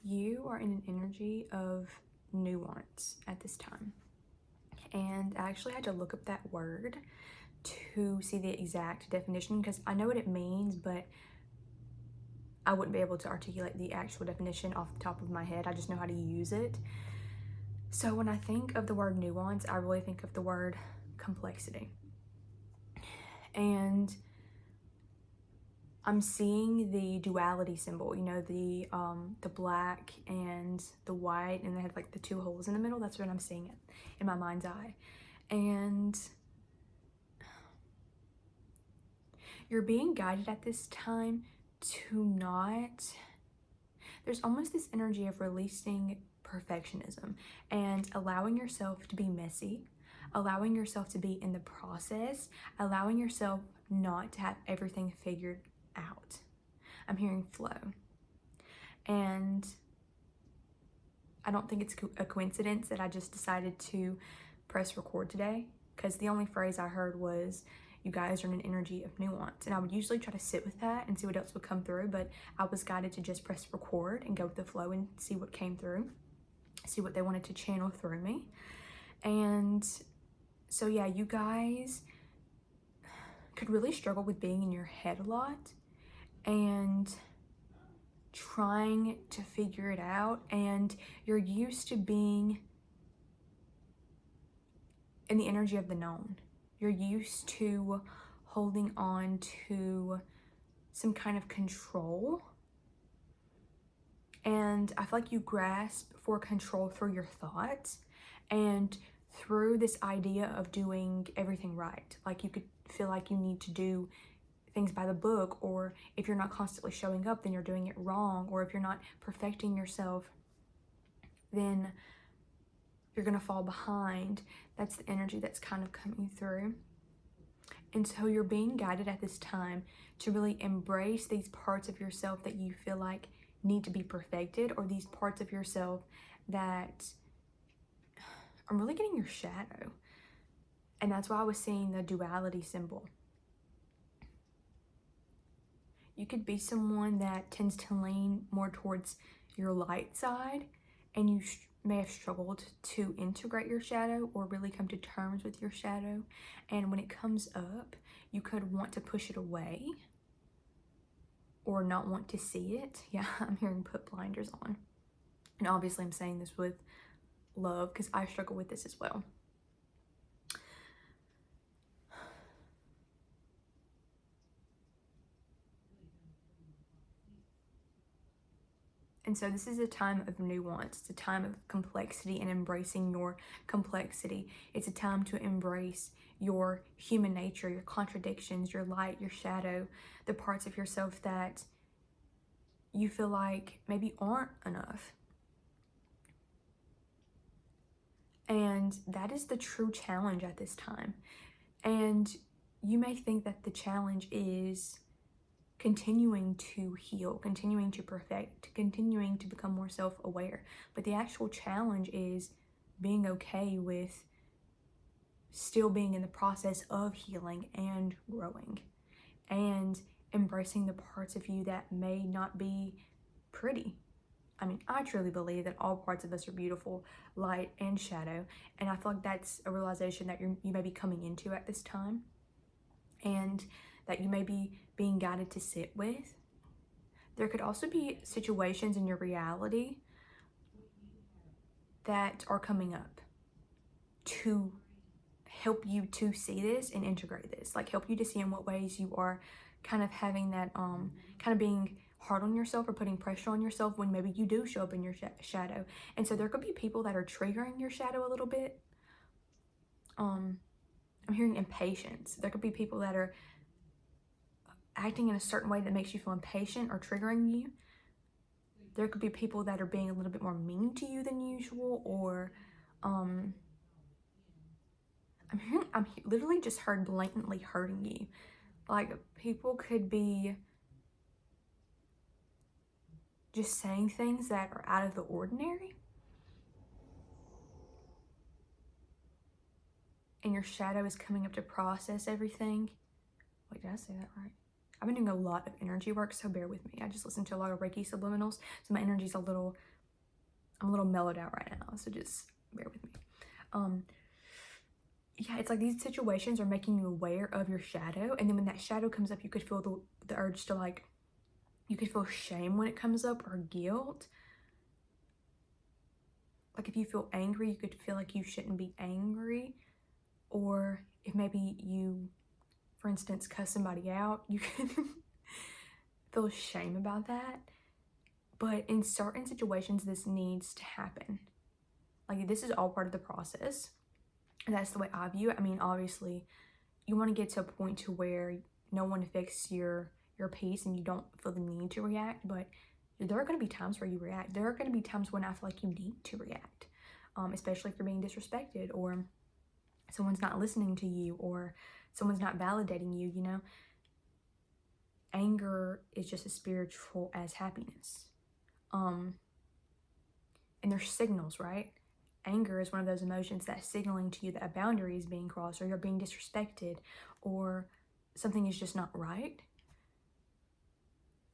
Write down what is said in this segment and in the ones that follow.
you are in an energy of nuance at this time. And I actually had to look up that word to see the exact definition because I know what it means, but I wouldn't be able to articulate the actual definition off the top of my head. I just know how to use it. So when I think of the word nuance, I really think of the word complexity. And I'm seeing the duality symbol, you know, the black and the white, and they had like the two holes in the middle. That's what I'm seeing it in my mind's eye. And you're being guided at this time to not, there's almost this energy of releasing perfectionism and allowing yourself to be messy, allowing yourself to be in the process, allowing yourself not to have everything figured out. I'm hearing flow. And I don't think it's a coincidence that I just decided to press record today, because the only phrase I heard was, you guys are in an energy of nuance. And I would usually try to sit with that and see what else would come through, but I was guided to just press record and go with the flow and see what came through, see what they wanted to channel through me. And so yeah, you guys could really struggle with being in your head a lot and trying to figure it out, and you're used to being in the energy of the known. You're used to holding on to some kind of control, and I feel like you grasp for control through your thoughts and through this idea of doing everything right. Like you could feel like you need to do things by the book, or if you're not constantly showing up, then you're doing it wrong, or if you're not perfecting yourself, then you're gonna fall behind. That's the energy that's kind of coming through. And so you're being guided at this time to really embrace these parts of yourself that you feel like need to be perfected, or these parts of yourself that are really getting your shadow. And that's why I was seeing the duality symbol. You could be someone that tends to lean more towards your light side, and you may have struggled to integrate your shadow or really come to terms with your shadow. And when it comes up, you could want to push it away or not want to see it. Yeah, I'm hearing put blinders on. And obviously I'm saying this with love because I struggle with this as well. And so this is a time of nuance. It's a time of complexity and embracing your complexity. It's a time to embrace your human nature, your contradictions, your light, your shadow, the parts of yourself that you feel like maybe aren't enough. And that is the true challenge at this time. And you may think that the challenge is continuing to heal, continuing to perfect, continuing to become more self-aware. But the actual challenge is being okay with still being in the process of healing and growing, and embracing the parts of you that may not be pretty. I mean, I truly believe that all parts of us are beautiful, light and shadow. And I feel like that's a realization that you may be coming into at this time, and that you may be being guided to sit with. There could also be situations in your reality that are coming up to help you to see this and integrate this, like help you to see in what ways you are kind of having that kind of being hard on yourself or putting pressure on yourself when maybe you do show up in your shadow. And so there could be people that are triggering your shadow a little bit. I'm hearing impatience. There could be people that are acting in a certain way that makes you feel impatient or triggering you. There could be people that are being a little bit more mean to you than usual, or I'm literally just heard blatantly hurting you. Like people could be just saying things that are out of the ordinary, and your shadow is coming up to process everything. Wait, did I say that right? I've been doing a lot of energy work, so bear with me. I just listened to a lot of Reiki subliminals, so my energy's a little I'm a little mellowed out right now, so just bear with me. Yeah, it's like these situations are making you aware of your shadow, and then when that shadow comes up, you could feel the urge to like, you could feel shame when it comes up, or guilt. Like if you feel angry, you could feel like you shouldn't be angry, or if maybe you, for instance, cuss somebody out, you can feel shame about that. But in certain situations, this needs to happen. Like this is all part of the process. And that's the way I view it. I mean, obviously, you want to get to a point to where no one affects your peace and you don't feel the need to react. But there are going to be times where you react. There are going to be times when I feel like you need to react, especially if you're being disrespected, or someone's not listening to you, or someone's not validating you, you know. Anger is just as spiritual as happiness. And there's signals, right? Anger is one of those emotions that's signaling to you that a boundary is being crossed, or you're being disrespected, or something is just not right.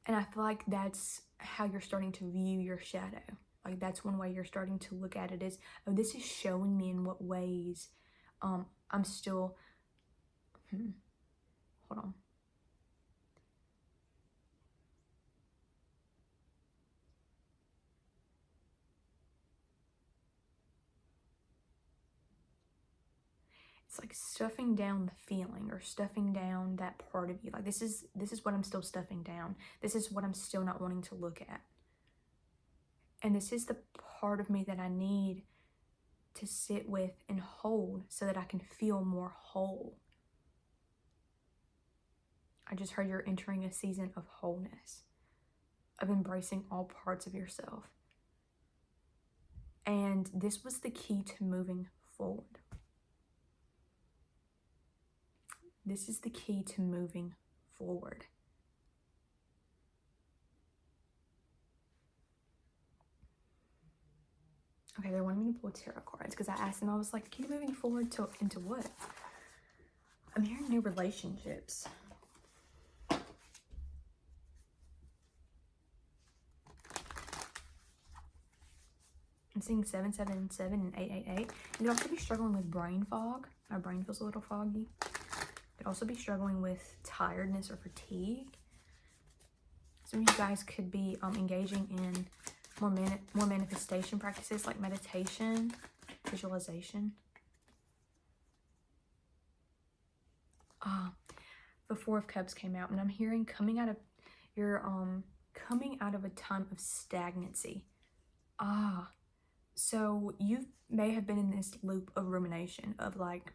And I feel like that's how you're starting to view your shadow. Like that's one way you're starting to look at it is, oh, this is showing me in what ways I'm still, hold on. It's like stuffing down the feeling, or stuffing down that part of you. Like this is what I'm still stuffing down. This is what I'm still not wanting to look at. And this is the part of me that I need to sit with and hold so that I can feel more whole. I just heard you're entering a season of wholeness, of embracing all parts of yourself. And this was the key to moving forward. This is the key to moving forward. Okay, they wanted me to pull tarot cards because I asked them, I was like, keep moving forward into what? I'm hearing new relationships. I'm seeing 777 and 888. You could also be struggling with brain fog. My brain feels a little foggy. You could also be struggling with tiredness or fatigue. Some of you guys could be engaging in more manifestation practices like meditation, visualization. The Four of Cups came out, and I'm hearing coming out of a time of stagnancy. So you may have been in this loop of rumination of like,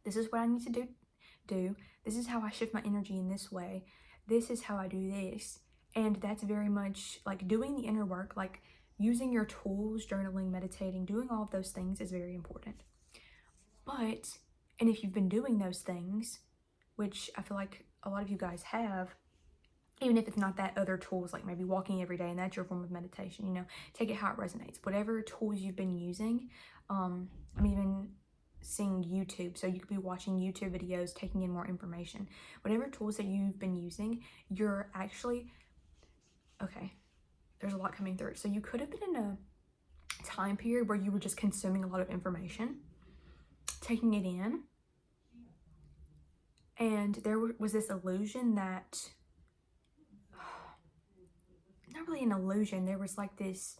this is what I need to do. This is how I shift my energy in this way. This is how I do this. And that's very much like doing the inner work, like using your tools, journaling, meditating, doing all of those things is very important. And if you've been doing those things, which I feel like a lot of you guys have, even if it's not that, other tools like maybe walking every day, and that's your form of meditation, you know, take it how it resonates. Whatever tools you've been using, I'm even seeing YouTube, so you could be watching YouTube videos, taking in more information. Whatever tools that you've been using, you're actually, okay, there's a lot coming through. So you could have been in a time period where you were just consuming a lot of information, taking it in, and there was this illusion that, not really an illusion, there was like this,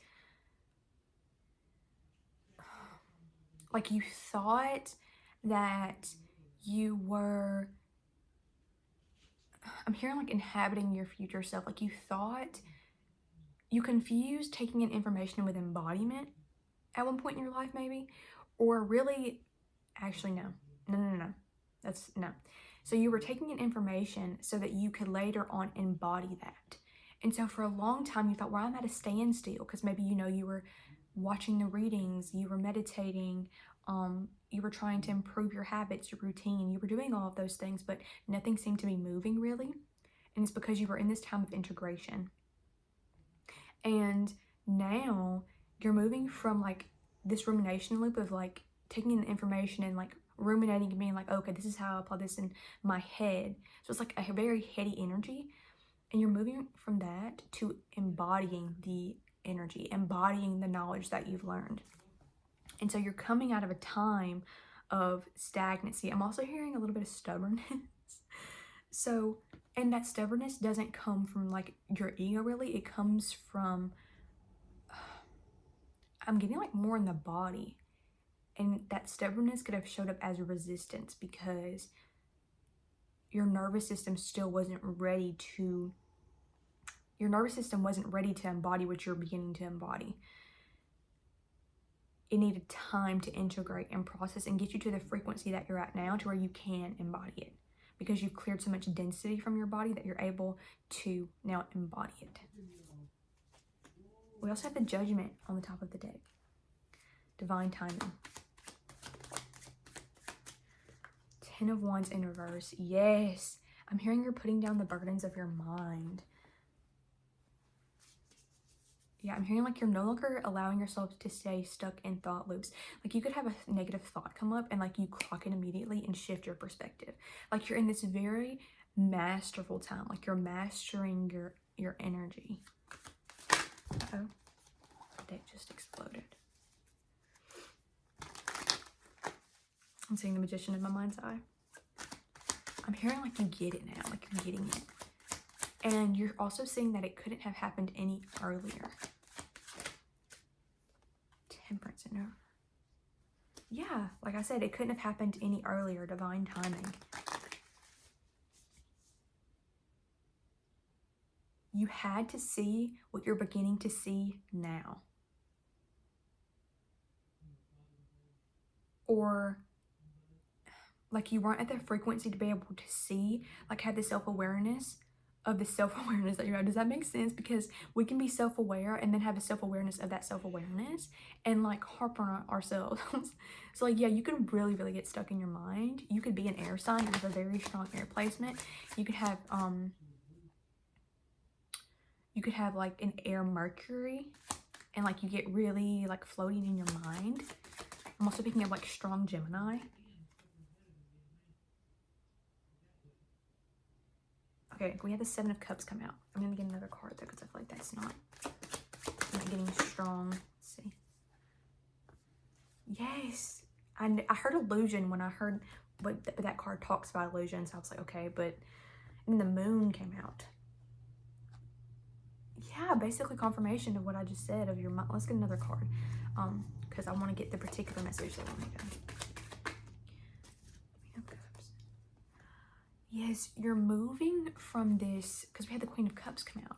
like you thought that you were, I'm hearing like inhabiting your future self. Like you thought, you confused taking in information with embodiment at one point in your life maybe, or really, actually no. That's no. So you were taking in information so that you could later on embody that. And so for a long time you thought, well, I'm at a standstill, because maybe, you know, you were watching the readings, you were meditating, you were trying to improve your habits, your routine, you were doing all of those things, but nothing seemed to be moving really. And it's because you were in this time of integration. And now you're moving from like this rumination loop of like taking in the information and like ruminating and being like, okay, this is how I apply this in my head. So it's like a very heady energy. And you're moving from that to embodying the energy, embodying the knowledge that you've learned. And so you're coming out of a time of stagnancy. I'm also hearing a little bit of stubbornness. So, and that stubbornness doesn't come from like your ego really. It comes from, I'm getting like more in the body. And that stubbornness could have showed up as resistance because your nervous system still wasn't ready to, your nervous system wasn't ready to embody what you're beginning to embody. It needed time to integrate and process and get you to the frequency that you're at now to where you can embody it, because you've cleared so much density from your body that you're able to now embody it. We also have the Judgment on the top of the deck. Divine timing. 10 of Wands in reverse. Yes. I'm hearing you're putting down the burdens of your mind. Yeah, I'm hearing like you're no longer allowing yourself to stay stuck in thought loops. Like you could have a negative thought come up and like you clock it immediately and shift your perspective. Like you're in this very masterful time. Like you're mastering your energy. Uh-oh. The deck just exploded. I'm seeing the Magician in my mind's eye. I'm hearing like you get it now, like you're getting it. And you're also seeing that it couldn't have happened any earlier. Temperance in her. Yeah, like I said, it couldn't have happened any earlier. Divine timing. You had to see what you're beginning to see now. Or like you weren't at the frequency to be able to see, like have the self-awareness of the self-awareness that you have. Does that make sense? Because we can be self-aware and then have a self-awareness of that self-awareness and like harp on ourselves. So like, yeah, you could really, really get stuck in your mind. You could be an air sign. You have a very strong air placement. You could have like an air Mercury and like you get really like floating in your mind. I'm also picking up like strong Gemini. Okay, we have the Seven of Cups come out. I'm going to get another card though because I feel like that's not, I'm not getting strong. Let's see. Yes. I heard illusion when I heard what that card talks about illusion. So I was like, okay, but then the Moon came out. Yeah, basically confirmation of what I just said of your mind. Let's get another card because I want to get the particular message that we're making. Yes, you're moving from this, because we had the Queen of Cups come out.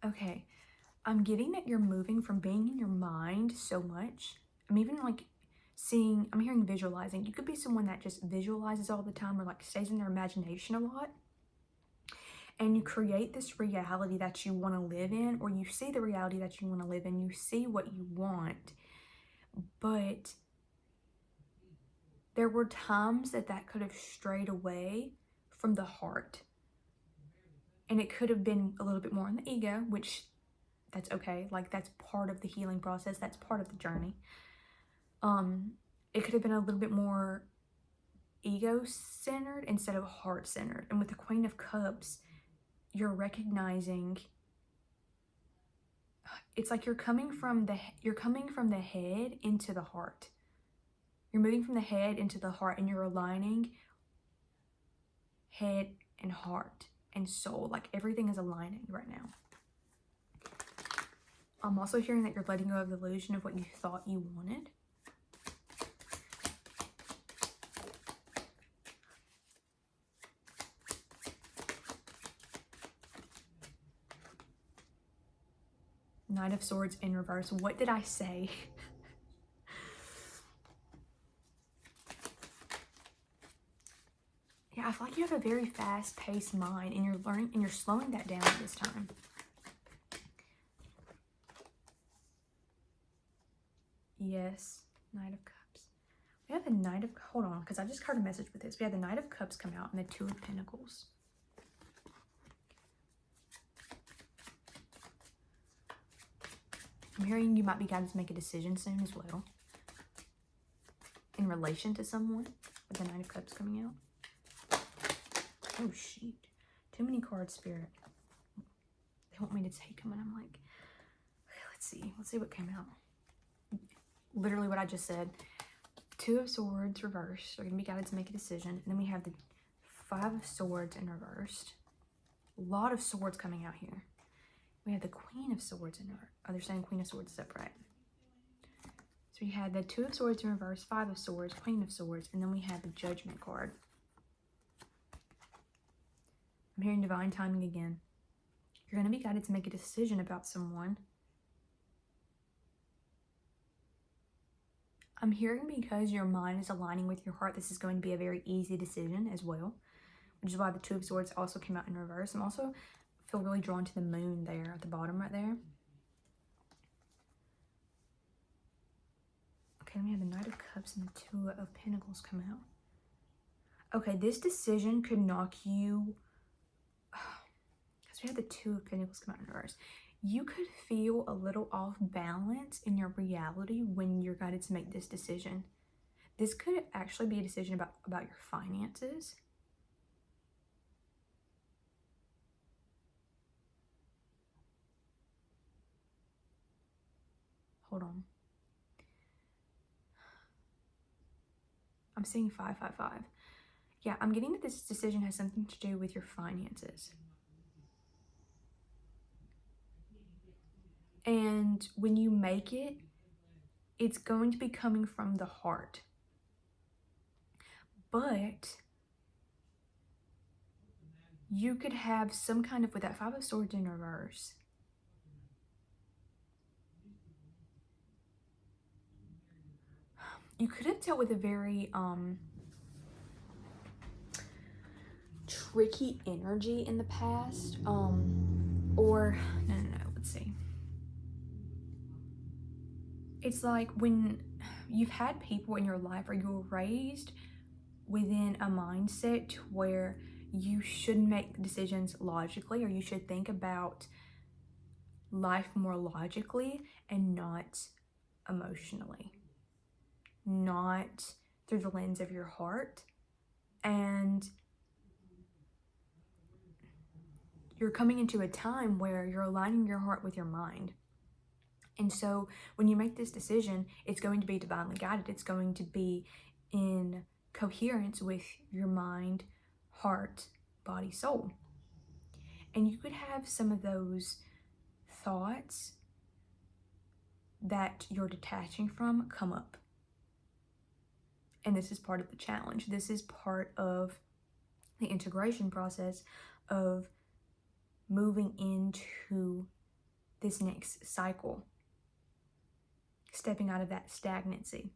Okay, I'm getting that you're moving from being in your mind so much. I'm even like seeing, I'm hearing visualizing. You could be someone that just visualizes all the time or like stays in their imagination a lot. And you create this reality that you want to live in, or you see the reality that you want to live in. You see what you want. But there were times that could have strayed away from the heart. And it could have been a little bit more on the ego, which that's okay. Like that's part of the healing process. That's part of the journey. It could have been a little bit more ego-centered instead of heart-centered. And with the Queen of Cups, you're recognizing, it's like you're coming from the head into the heart. You're moving from the head into the heart and you're aligning head and heart and soul. Like everything is aligning right now. I'm also hearing that you're letting go of the illusion of what you thought you wanted. Knight of Swords in reverse. What did I say? Yeah, I feel like you have a very fast-paced mind and you're learning and you're slowing that down this time. Yes, Knight of Cups. We have the Knight of, hold on, because I just got a message with this. We have the Knight of Cups come out and the Two of Pentacles. I'm hearing you might be guided to make a decision soon as well. In relation to someone with the Knight of Cups coming out. Oh, shoot. Too many cards, Spirit. They want me to take them, and I'm like, okay, let's see. Let's see what came out. Literally what I just said. Two of Swords reversed. They're going to be guided to make a decision. And then we have the Five of Swords in reversed. A lot of swords coming out here. We have the Queen of Swords in reverse. Oh, they're saying Queen of Swords is upright. So we had the Two of Swords in reverse, Five of Swords, Queen of Swords, and then we had the Judgment card. I'm hearing divine timing again. You're going to be guided to make a decision about someone. I'm hearing because your mind is aligning with your heart, this is going to be a very easy decision as well, which is why the Two of Swords also came out in reverse. I'm also feel really drawn to the moon there at the bottom right there. Okay, then we have the Knight of Cups and the Two of Pentacles come out. Okay, this decision could knock you, because we had the Two of Pentacles come out in reverse. You could feel a little off balance in your reality when you're guided to make this decision. This could actually be a decision about your finances. Hold on. I'm seeing 555. Yeah, I'm getting that this decision has something to do with your finances. And when you make it, it's going to be coming from the heart. But you could have some kind of, with that Five of Swords in reverse, you could have dealt with a very tricky energy in the past. Or no, let's see. It's like when you've had people in your life, or you were raised within a mindset where you should make decisions logically, or you should think about life more logically and not emotionally, not through the lens of your heart. And you're coming into a time where you're aligning your heart with your mind. And so when you make this decision, it's going to be divinely guided. It's going to be in coherence with your mind, heart, body, soul. And you could have some of those thoughts that you're detaching from come up. And this is part of the challenge. This is part of the integration process of moving into this next cycle, stepping out of that stagnancy.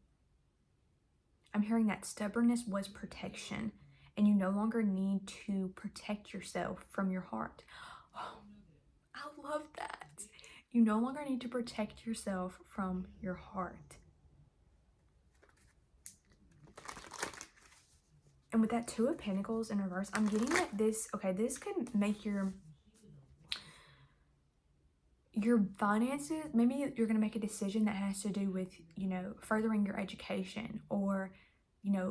I'm hearing that stubbornness was protection, and you no longer need to protect yourself from your heart. Oh, I love that. You no longer need to protect yourself from your heart. And with that Two of Pentacles in reverse, I'm getting that this could make your finances, maybe you're going to make a decision that has to do with, furthering your education, or,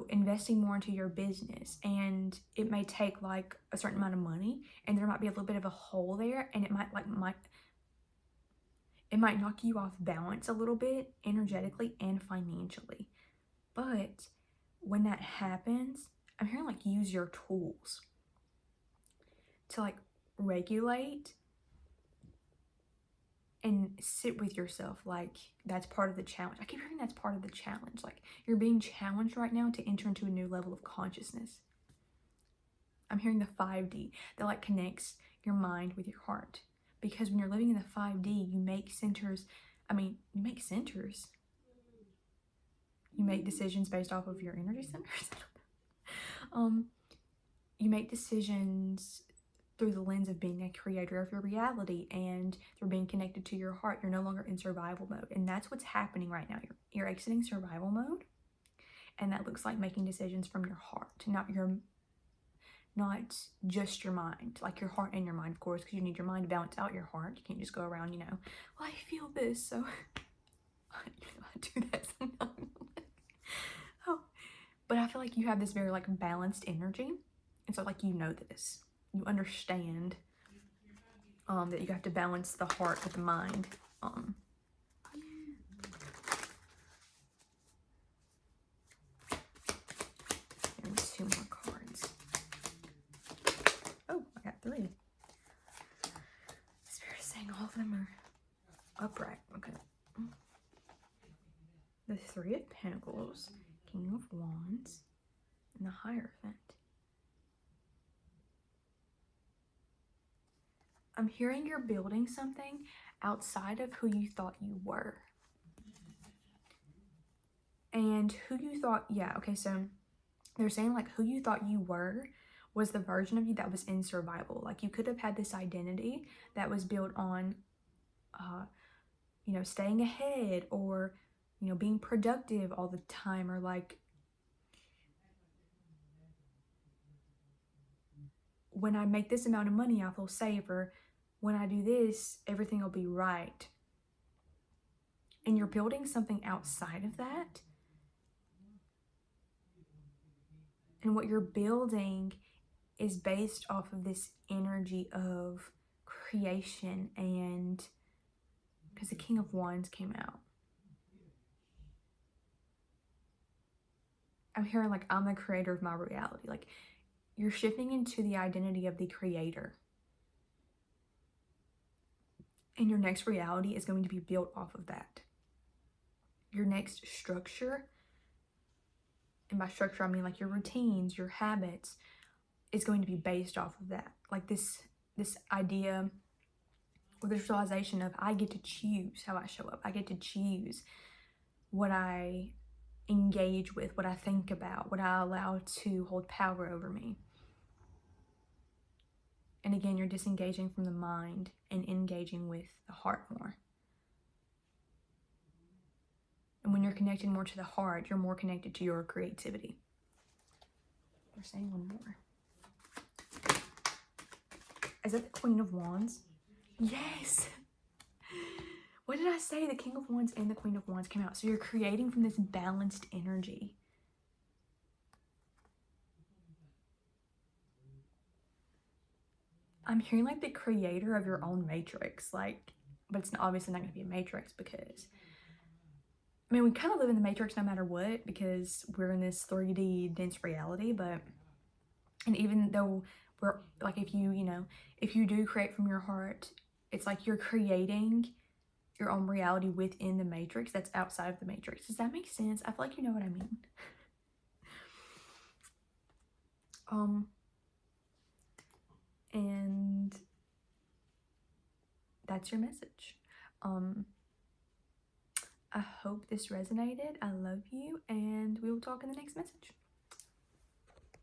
investing more into your business. And it may take like a certain amount of money, and there might be a little bit of a hole there, and it might knock you off balance a little bit energetically and financially. But when that happens, I'm hearing like use your tools to like regulate and sit with yourself. Like that's part of the challenge. I keep hearing that's part of the challenge. Like you're being challenged right now to enter into a new level of consciousness. I'm hearing the 5D that like connects your mind with your heart. Because when you're living in the 5D, you make centers. You make decisions based off of your energy centers. You make decisions through the lens of being a creator of your reality, and through being connected to your heart. You're no longer in survival mode, and that's what's happening right now. You're exiting survival mode, and that looks like making decisions from your heart, not just your mind, like your heart and your mind, of course, because you need your mind to balance out your heart. You can't just go around, well, I feel this, so I do that sometimes. Oh, But I feel like you have this very like balanced energy. And so like you know this. You understand that you have to balance the heart with the mind. And 2 more cards. Oh, I got 3. Spirit is saying all of them are upright. Okay. The 3 of Pentacles, King of Wands, and the Hierophant. I'm hearing you're building something outside of who you thought you were. And who you thought, yeah, okay, so they're saying like who you thought you were was the version of you that was in survival. Like you could have had this identity that was built on, you know, staying ahead or, you know, being productive all the time, or like when I make this amount of money, I feel safe, or when I do this, everything will be right. And you're building something outside of that. And what you're building is based off of this energy of creation, and because the King of Wands came out. I'm hearing like I'm the creator of my reality. Like you're shifting into the identity of the creator. And your next reality is going to be built off of that. Your next structure, and by structure I mean like your routines, your habits, is going to be based off of that. Like this idea or this realization of I get to choose how I show up. I get to choose what I engage with, what I think about, what I allow to hold power over me. And again, you're disengaging from the mind and engaging with the heart more. And when you're connected more to the heart, you're more connected to your creativity. They're saying one more. Is that the Queen of Wands? Yes! What did I say? The King of Wands and the Queen of Wands came out. So you're creating from this balanced energy. I'm hearing like the creator of your own matrix. Like, but it's obviously not going to be a matrix because, I mean, we kind of live in the matrix no matter what because we're in this 3D dense reality. But, and even though we're like, if you, you know, if you do create from your heart, it's like you're creating your own reality within the matrix that's outside of the matrix. Does that make sense? I feel like you know what I mean. And that's your message. I hope this resonated. I love you, and we will talk in the next message.